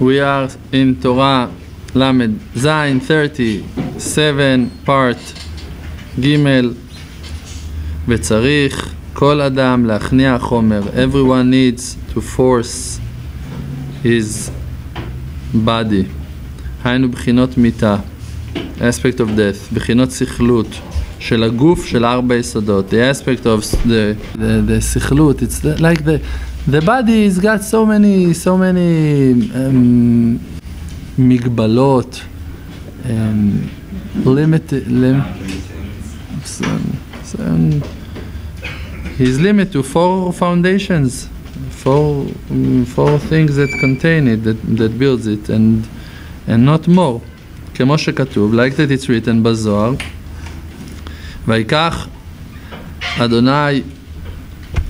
We are in Torah Lamed Zayin 37 part Gimel. וצריך כל אדם להכניע חומר. Everyone needs to force his body. היינו בחינות מיתה, aspect of death, בחינות סכלות של הגוף של ארבע יסודות. The aspect of the סכלות, it's like the body has got so many מגבלות, he's limited to four foundations, four things that contain it, that builds it, and not more. כמו שכתוב, like that it's written בזוהר, ויקח אדוני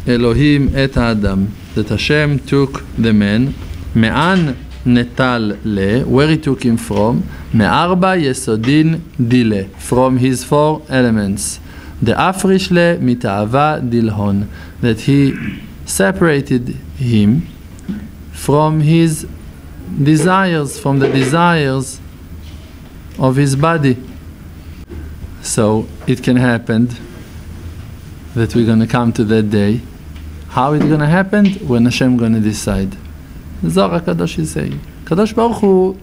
אלוהים את האדם, that Hashem took the man, מאן נטל ל, where he took him from, מארבע יסודין דילה, from his four elements. דאפריש לה מתאווה דלהון, that he separated him from his desires, from the desires of his body. So it can happen that we're going to come to that day. How it's going to happen? When Hashem going to decide. Zohar HaKadosh is saying, Kadosh Baruch Hu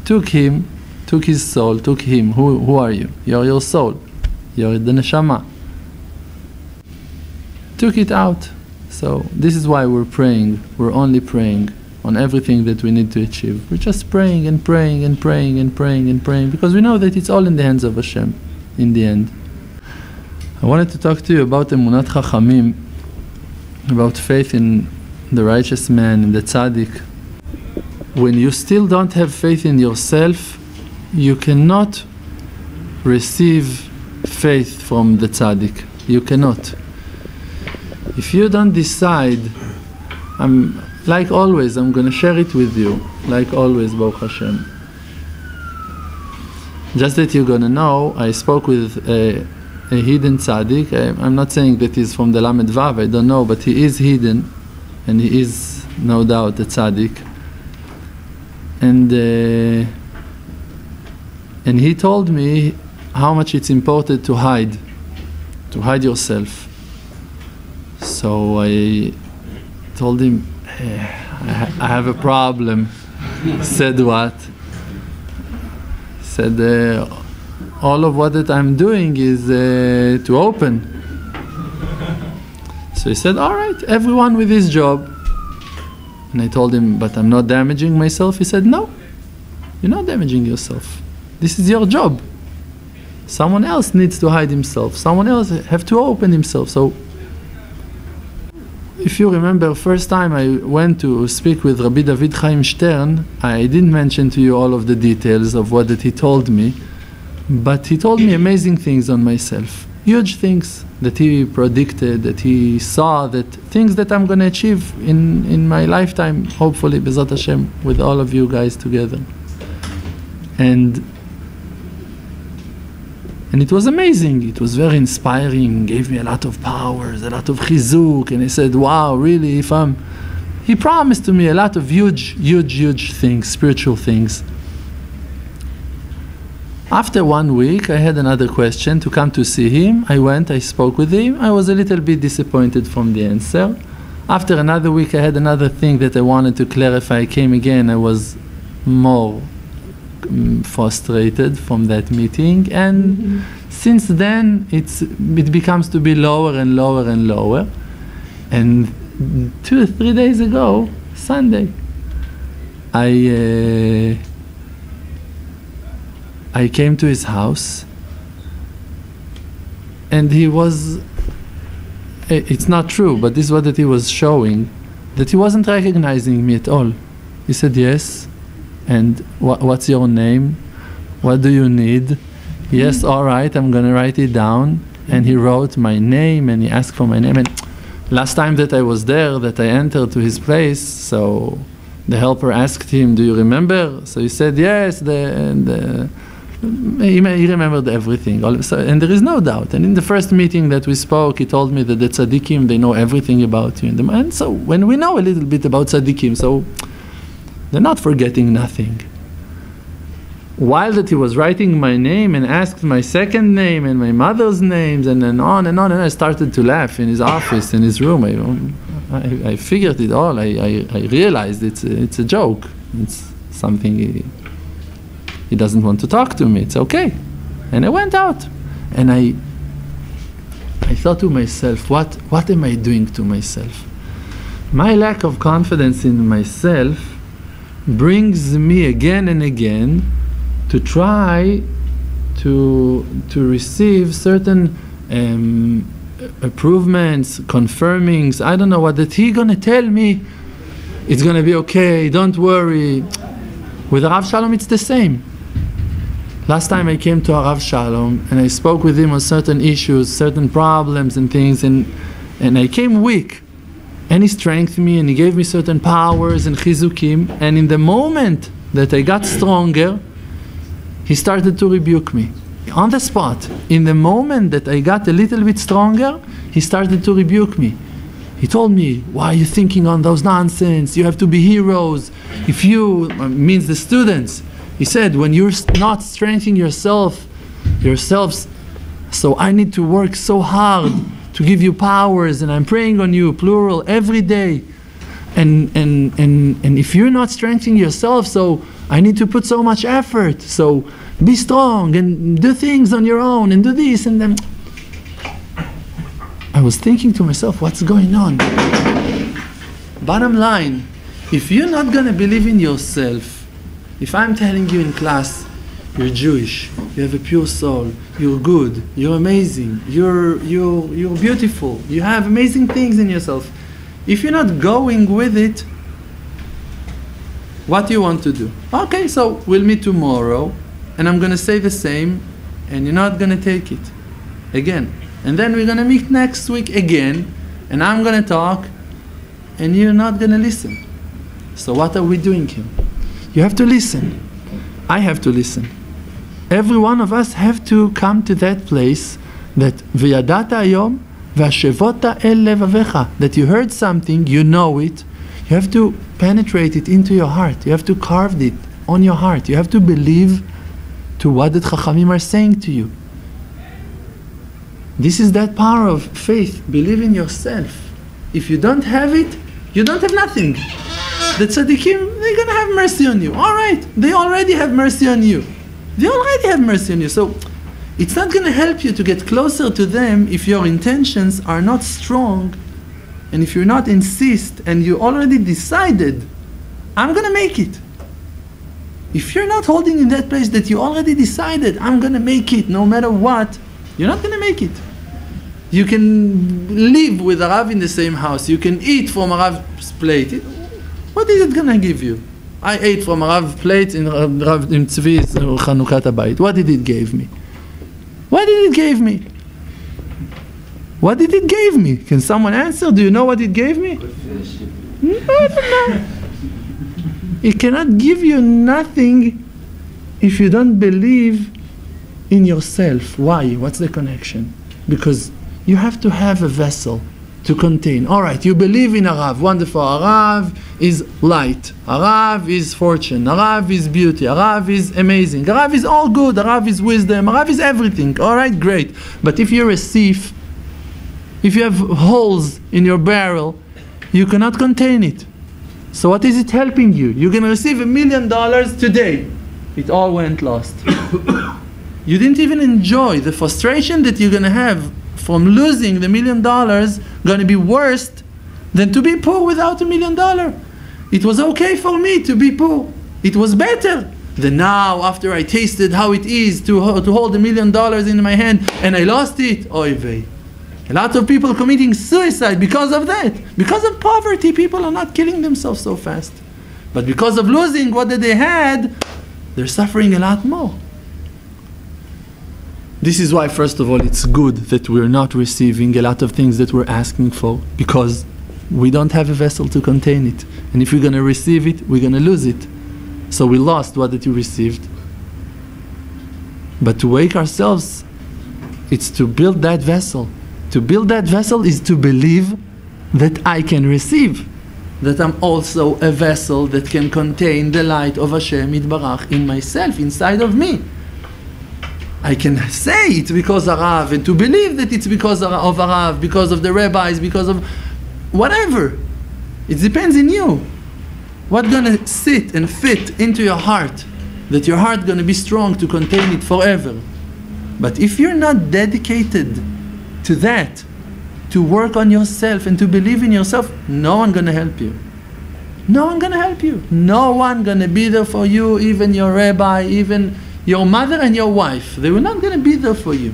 took him, took his soul, took him. Who are you? You're your soul. You're the neshama. Took it out. So this is why we're praying. We're only praying on everything that we need to achieve. We're just praying and praying and praying and praying and praying because we know that it's all in the hands of Hashem in the end. I wanted to talk to you about Emunat Chachamim, about faith in the righteous man, in the tzaddik. When you still don't have faith in yourself, you cannot receive faith from the tzaddik. You cannot. If you don't decide, like always, I'm going to share it with you, like always, Baruch Hashem. Just that you're going to know, I spoke with a hidden tzaddik. I'm not saying that he's from the Lamed Vav, I don't know, but he is hidden, and he is no doubt a tzaddik. And he told me how much it's important to hide yourself. So I told him, I have a problem. Said what? Said all of what that I'm doing is to open. So he said, all right, everyone with his job. And I told him, but I'm not damaging myself. He said, no, you're not damaging yourself. This is your job. Someone else needs to hide himself. Someone else have to open himself. So if you remember, first time I went to speak with Rabbi David Chaim Stern, I didn't mention to you all of the details of what that he told me, but he told me amazing things on myself, huge things that he predicted, that he saw, that things that I'm going to achieve in my lifetime, hopefully, B'ezrat Hashem, with all of you guys together. And it was amazing. It was very inspiring. Gave me a lot of powers, a lot of chizuk. And I said, wow, really, he promised to me a lot of huge things, spiritual things. After 1 week, I had another question to come to see him. I went, I spoke with him. I was a little bit disappointed from the answer. After another week, I had another thing that I wanted to clarify. I came again. I was more frustrated from that meeting, and since then it becomes to be lower and lower and lower. And 2 or 3 days ago, Sunday, I came to his house, and he was, it's not true, but this is what that he was showing, that he wasn't recognizing me at all. He said, yes. And what's your name? What do you need? Yes, all right, I'm going to write it down. And he wrote my name, and he asked for my name. And last time that I was there, that I entered to his place, so the helper asked him, do you remember? So he said, yes, he remembered everything. And there is no doubt. And in the first meeting that we spoke, he told me that the Tzadikim, they know everything about you. And so when we know a little bit about Tzadikim, so They're not forgetting nothing. While that he was writing my name and asked my second name and my mother's names and then on and on, and I started to laugh in his office, in his room. I figured it all. I realized it's a joke. It's something he doesn't want to talk to me. It's okay. And I went out. And I thought to myself, what am I doing to myself? My lack of confidence in myself brings me again and again to try to receive certain improvements, confirmings, I don't know what, that he gonna tell me it's gonna be okay, don't worry. With Rav Shalom it's the same. Last time I came to Rav Shalom and I spoke with him on certain issues, certain problems and things, and I came weak. And he strengthened me and he gave me certain powers and chizukim, and in the moment that I got stronger, he started to rebuke me. On the spot, in the moment that I got a little bit stronger, he started to rebuke me. He told me, why are you thinking on those nonsense? You have to be heroes. If you, means the students, he said, when you're not strengthening yourselves, so I need to work so hard to give you powers, and I'm praying on you, plural, every day. And if you're not strengthening yourself, so I need to put so much effort. So be strong and do things on your own and do this and then. I was thinking to myself, what's going on? Bottom line, if you're not going to believe in yourself, if I'm telling you in class, you're Jewish, you have a pure soul, you're good, you're amazing, you're beautiful, you have amazing things in yourself. If you're not going with it, what do you want to do? Okay, so we'll meet tomorrow, and I'm going to say the same, and you're not going to take it again. And then we're going to meet next week again, and I'm going to talk, and you're not going to listen. So what are we doing here? You have to listen. I have to listen. Every one of us have to come to that place that v'yadata hayom v'ashevota el levavecha, that you heard something, you know it, you have to penetrate it into your heart. You have to carve it on your heart. You have to believe to what the Chachamim are saying to you. This is that power of faith. Believe in yourself. If you don't have it, you don't have nothing. The Tzadikim, they're going to have mercy on you. All right, they already have mercy on you. They already have mercy on you. So it's not going to help you to get closer to them if your intentions are not strong, and if you're not insist and you already decided, I'm going to make it. If you're not holding in that place that you already decided, I'm going to make it no matter what, you're not going to make it. You can live with a Rav in the same house. You can eat from a Rav's plate. What is it going to give you? I ate from a Rav plate in Tzvi's Chanukat Habayit. What did it give me? What did it give me? What did it give me? Can someone answer? Do you know what it gave me? No, I don't know. It cannot give you nothing if you don't believe in yourself. Why? What's the connection? Because you have to have a vessel to contain. All right, you believe in a Rav. Wonderful. A Rav is light. A Rav is fortune. A Rav is beauty. A Rav is amazing. A Rav is all good. A Rav is wisdom. A Rav is everything. All right, great. But if you're a thief, if you have holes in your barrel, you cannot contain it. So what is it helping you? You're going to receive $1 million today. It all went lost. You didn't even enjoy the frustration that you're going to have from losing the $1 million, going to be worse than to be poor without $1 million. It was okay for me to be poor. It was better than now, after I tasted how it is to hold $1 million in my hand and I lost it. Oy vey. A lot of people committing suicide because of that. Because of poverty, people are not killing themselves so fast. But because of losing what they had, they're suffering a lot more. This is why, first of all, it's good that we're not receiving a lot of things that we're asking for, because we don't have a vessel to contain it. And if we're going to receive it, we're going to lose it. So we lost what that you received. But to wake ourselves, it's to build that vessel. To build that vessel is to believe that I can receive. that I'm also a vessel that can contain the light of Hashem Yitbarach in myself, inside of me. I can say it's because of Rav, and to believe that it's because of Rav, because of the rabbis, because of whatever. It depends in you. What's going to sit and fit into your heart, that your heart going to be strong to contain it forever. But if you're not dedicated to that, to work on yourself and to believe in yourself, no one going to help you. No one going to help you. No one going to be there for you, even your rabbi, even your mother and your wife. They were not going to be there for you.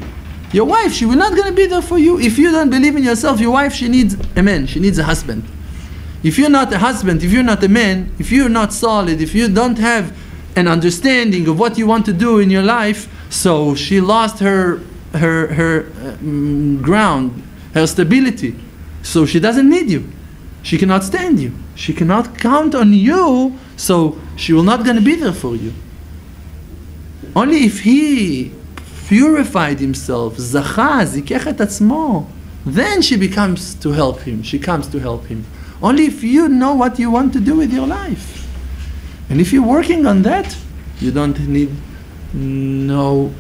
Your wife, she will not going to be there for you. If you don't believe in yourself, your wife, she needs a man. She needs a husband. If you're not a husband, if you're not a man, if you're not solid, if you don't have an understanding of what you want to do in your life, so she lost her ground, her stability. So she doesn't need you. She cannot stand you. She cannot count on you, so she will not going to be there for you. Only if he purified himself, zacha, zikech et atzmo, then she becomes to help him. She comes to help him. Only if you know what you want to do with your life. And if you're working on that, you don't need no.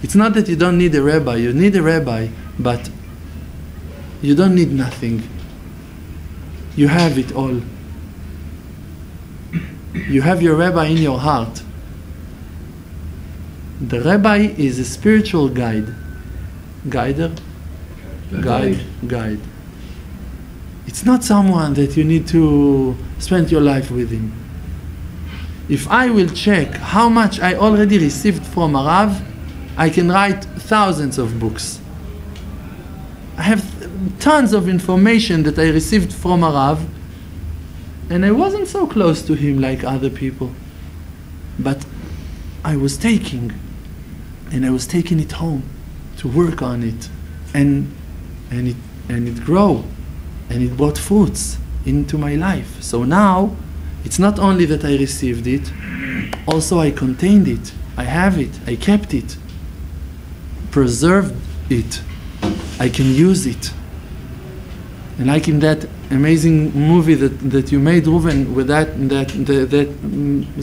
It's not that you don't need a rabbi. You need a rabbi, but you don't need nothing. You have it all. You have your rabbi in your heart. The rabbi is a spiritual guide. Guider? Guide. It's not someone that you need to spend your life with him. If I will check how much I already received from a Rav, I can write thousands of books. I have tons of information that I received from a Rav, and I wasn't so close to him like other people. But I was taking it home to work on it, and it grew, and it brought fruits into my life. So now, it's not only that I received it, also I contained it, I have it, I kept it, preserved it, I can use it. And like in that amazing movie that you made, Reuven, with that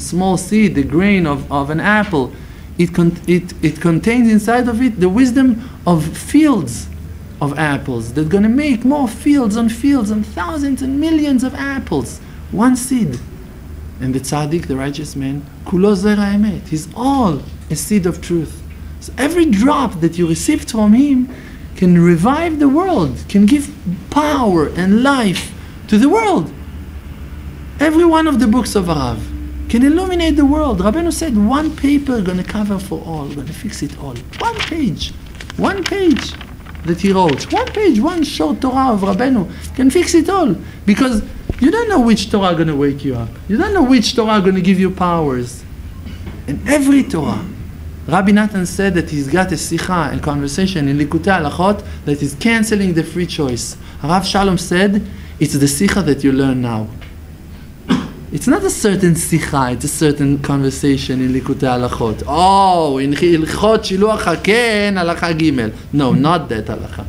small seed, the grain of an apple, it contains inside of it the wisdom of fields of apples that's going to make more fields and thousands and millions of apples. One seed. And the tzaddik, the righteous man, kulo zera emet, he's all a seed of truth. So every drop that you received from him can revive the world, can give power and life to the world. Every one of the books of Rav can illuminate the world. Rabbeinu said, one paper going to cover for all, going to fix it all. One page that he wrote, one page, one short Torah of Rabbeinu can fix it all. Because you don't know which Torah going to wake you up. You don't know which Torah going to give you powers. And every Torah, Rabbi Nachman said that he's got a Simcha, a conversation in Likutei Halachot that is canceling the free choice. Rav Shalom said, it's the Simcha that you learn now. It's not a certain Simcha, it's a certain conversation in Likutei Halachot. Oh, in Hilchot Shiluach HaKen, Halacha Gimel. No, not that Halacha.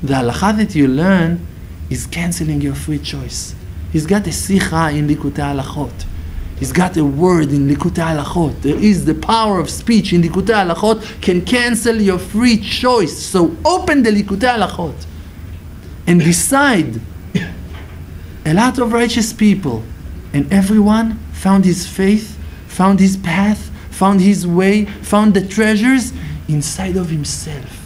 The Halacha that you learn is canceling your free choice. He's got a Simcha in Likutei Halachot. He's got a word in Likutei Halachot. There is the power of speech in Likutei Halachot can cancel your free choice. So open the Likutei Halachot and decide. A lot of righteous people, and everyone found his faith, found his path, found his way, found the treasures inside of himself.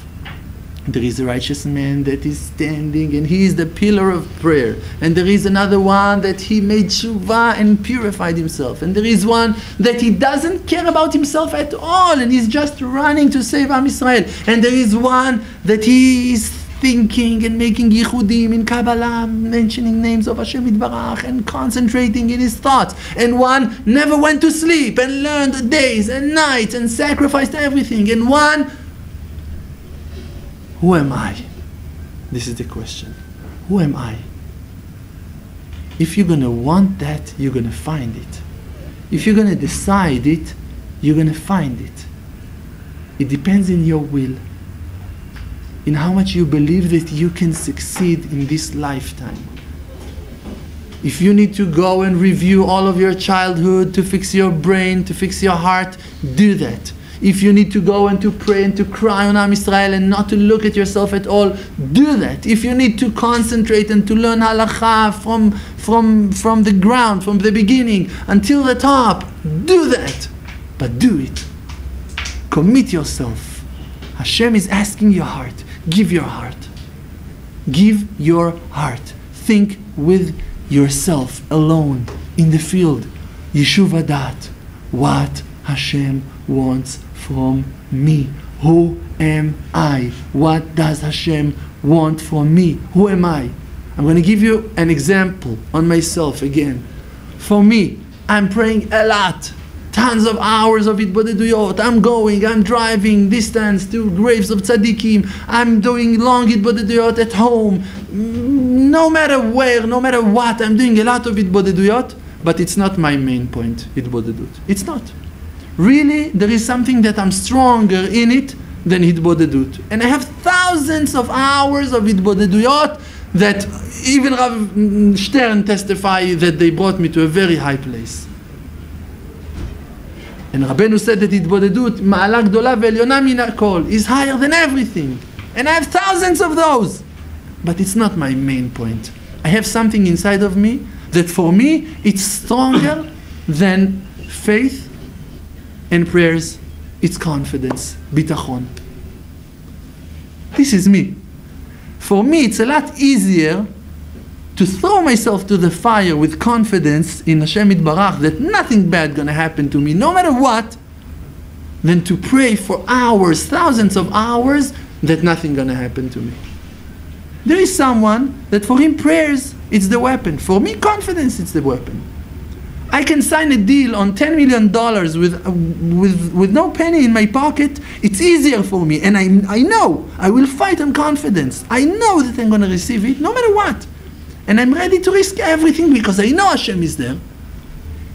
There is a righteous man that is standing and he is the pillar of prayer. And there is another one that he made tshuva and purified himself. And there is one that he doesn't care about himself at all and he's just running to save Am Yisrael. And there is one that he is thinking and making yichudim in Kabbalah, mentioning names of Hashem Yitbarach and concentrating in his thoughts. And one never went to sleep and learned days and nights and sacrificed everything. And one, who am I? This is the question. Who am I? If you're going to want that, you're going to find it. If you're going to decide it, you're going to find it. It depends on your will, in how much you believe that you can succeed in this lifetime. If you need to go and review all of your childhood to fix your brain, to fix your heart, do that. If you need to go and to pray and to cry on Am Yisrael and not to look at yourself at all, do that. If you need to concentrate and to learn halakha from the ground, from the beginning until the top, do that. But do it. Commit yourself. Hashem is asking your heart. Give your heart. Give your heart. Think with yourself alone in the field. Yeshuv Adat. What Hashem wants from me. Who am I? What does Hashem want from me? Who am I? I'm going to give you an example on myself again. For me, I'm praying a lot. Tons of hours of Hitbodeduyot. I'm going, I'm driving distance to graves of Tzadikim. I'm doing long Hitbodeduyot at home. No matter where, no matter what, I'm doing a lot of Hitbodeduyot. But it's not my main point, Hitbodedut. It's not. Really, there is something that I'm stronger in it than Hitbodedut. And I have thousands of hours of Hitbodeduyot that even Rav Stern testify that they brought me to a very high place. And Rabbeinu said that Hitbodedut, Ma'ala Gdola ve'Elyona min hakol, is higher than everything. And I have thousands of those. But it's not my main point. I have something inside of me that for me, it's stronger than faith and prayers. It's confidence, bitachon. This is me. For me, it's a lot easier to throw myself to the fire with confidence in Hashem Yitbarach that nothing bad going to happen to me, no matter what, than to pray for hours, thousands of hours, that nothing going to happen to me. There is someone that for him prayers, it's the weapon. For me, confidence, it's the weapon. I can sign a deal on $10 million with no penny in my pocket. It's easier for me. And I know I will fight on confidence. I know that I'm going to receive it no matter what. And I'm ready to risk everything because I know Hashem is there.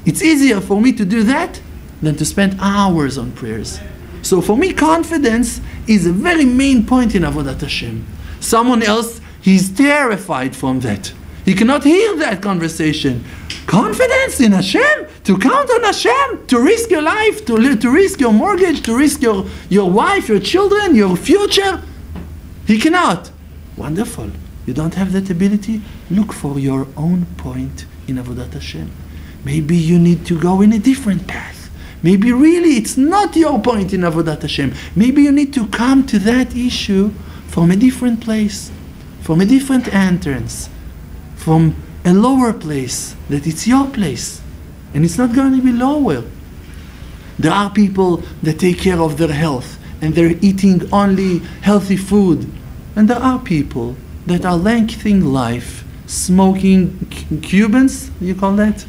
It's easier for me to do that than to spend hours on prayers. So for me, confidence is a very main point in Avodat Hashem. Someone else, he's terrified from that. He cannot hear that conversation. Confidence in Hashem? To count on Hashem? To risk your life? To risk your mortgage? To risk your wife, your children, your future? He cannot. Wonderful. You don't have that ability? Look for your own point in Avodat Hashem. Maybe you need to go in a different path. Maybe really it's not your point in Avodat Hashem. Maybe you need to come to that issue from a different place, from a different entrance, from a lower place, that it's your place. And it's not going to be lower. There are people that take care of their health and they're eating only healthy food. And there are people that are lengthening life, smoking Cubans, you call that?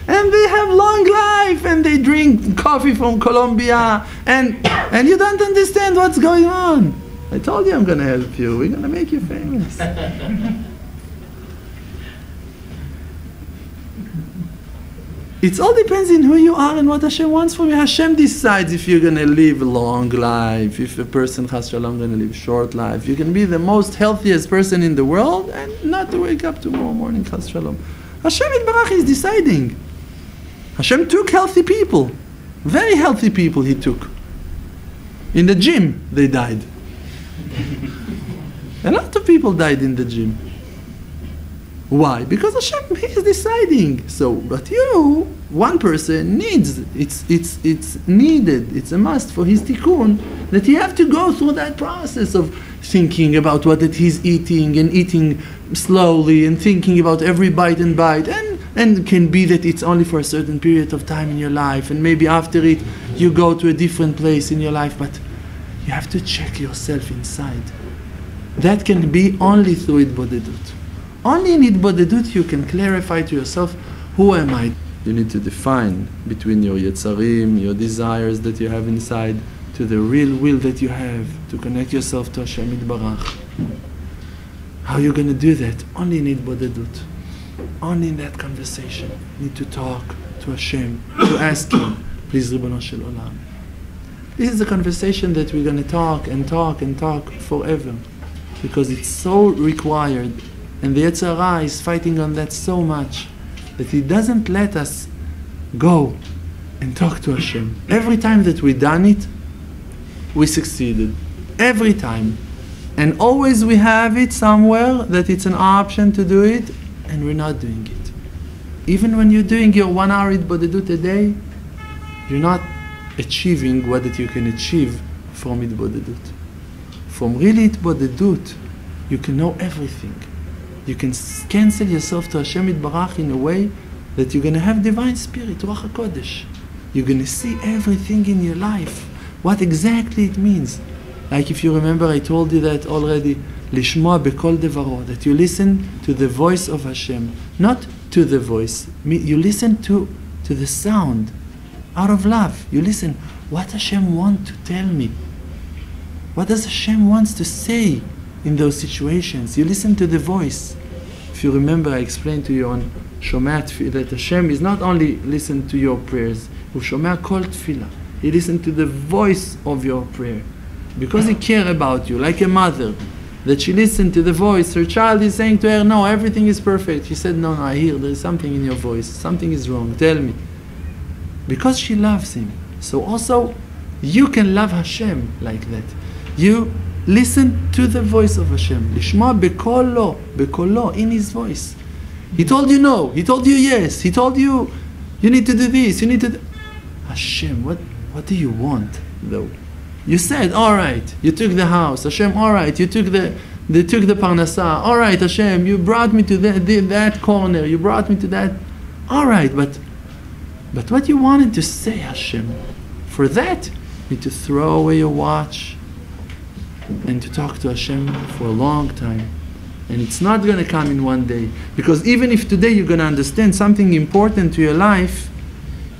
And they have long life and they drink coffee from Colombia and you don't understand what's going on. I told you I'm going to help you. We're going to make you famous. It all depends on who you are and what Hashem wants from you. Hashem decides if you're going to live a long life, if a person, chas shalom, going to live a short life. You can be the most healthiest person in the world and not to wake up tomorrow morning, chas shalom. Hashem Yitbarach is deciding. Hashem took healthy people. Very healthy people He took. In the gym, they died. A lot of people died in the gym. Why? Because Hashem is deciding. So, but you, one person needs, it's needed, it's a must for his tikkun, that he have to go through that process of thinking about what that he's eating and eating slowly and thinking about every bite and bite. And it can be that it's only for a certain period of time in your life and maybe after it you go to a different place in your life, but you have to check yourself inside. That can be only through Hitbodedut. Only in Hitbodedut you can clarify to yourself, who am I? You need to define between your Yetzarim, your desires that you have inside, to the real will that you have, to connect yourself to Hashem Yitbarach. How are you going to do that? Only in Hitbodedut. Only in that conversation. You need to talk to Hashem, to ask Him, please Ribono Shel Olam. This is a conversation that we're going to talk and talk and talk forever. Because it's so required And the Yetzer Hara is fighting on that so much that he doesn't let us go and talk to Hashem. Every time that we done it, we succeeded. Every time. And always we have it somewhere that it's an option to do it, and we're not doing it. Even when you're doing your 1 hour Hitbodedut a day, you're not achieving what that you can achieve from Hitbodedut. From really Hitbodedut, you can know everything. You can cancel yourself to Hashem Yitbarach in a way that you're going to have divine spirit, Ruach HaKodesh. You're going to see everything in your life, what exactly it means. Like if you remember, I told you that already, Lishmoa Bekol Devaro, that you listen to the voice of Hashem, not to the voice. You listen to the sound, out of love. You listen, what Hashem wants to tell me? What does Hashem wants to say in those situations? You listen to the voice. If you remember, I explained to you on Shomea Tefillah that Hashem is not only listen to your prayers, Hu Shomea Kol Tefillah. He listens to the voice of your prayer. Because He cares about you, like a mother, that she listened to the voice. Her child is saying to her, no, everything is perfect. She said, no, I hear there is something in your voice. Something is wrong. Tell me. Because she loves Him. So also, you can love Hashem like that. You listen to the voice of Hashem. Lishma bekolo, in His voice. He told you no. He told you yes. He told you, you need to do this. You need to do... Hashem, what do you want, though? You said, all right, you took the house. Hashem, all right, you took the parnasah. All right, Hashem, you brought me to that corner. You brought me to that. All right, but what you wanted to say, Hashem, for that, you need to throw away your watch and to talk to Hashem for a long time. And it's not going to come in one day. Because even if today you're going to understand something important to your life,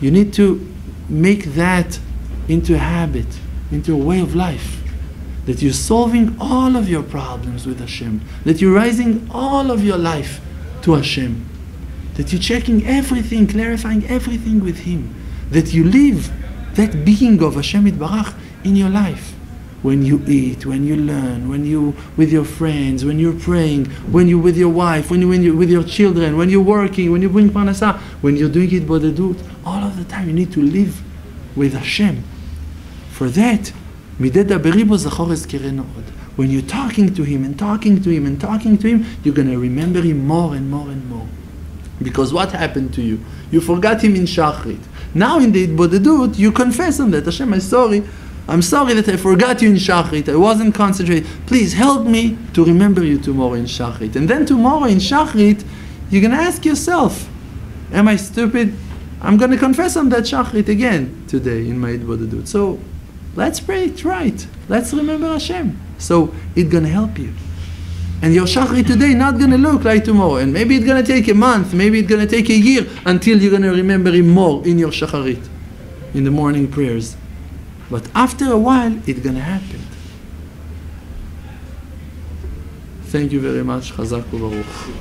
you need to make that into a habit, into a way of life. That you're solving all of your problems with Hashem. That you're raising all of your life to Hashem. That you're checking everything, clarifying everything with Him. That you live that being of Hashem Yitbarach in your life. When you eat, when you learn, when you with your friends, when you're praying, when you're with your wife, when you're with your children, when you're working, when you bring parnasah, when you're doing Hitbodedut, all of the time you need to live with Hashem. For that, when you're talking to Him and talking to Him and talking to Him, you're going to remember Him more and more and more. Because what happened to you? You forgot Him in Shachrit. Now in the Hitbodedut, you confess on that. Hashem, I'm sorry that I forgot you in Shachrit. I wasn't concentrating. Please help me to remember you tomorrow in Shachrit. And then tomorrow in Shachrit, you're going to ask yourself, am I stupid? I'm going to confess on that Shachrit again today in my Hitbodedut. So let's pray it right. Let's remember Hashem. So it's going to help you. And your Shachrit today not going to look like tomorrow. And maybe it's going to take a month. Maybe it's going to take a year until you're going to remember Him more in your Shacharit, in the morning prayers. But after a while, it's going to happen. Thank you very much. Chazak u'baruch.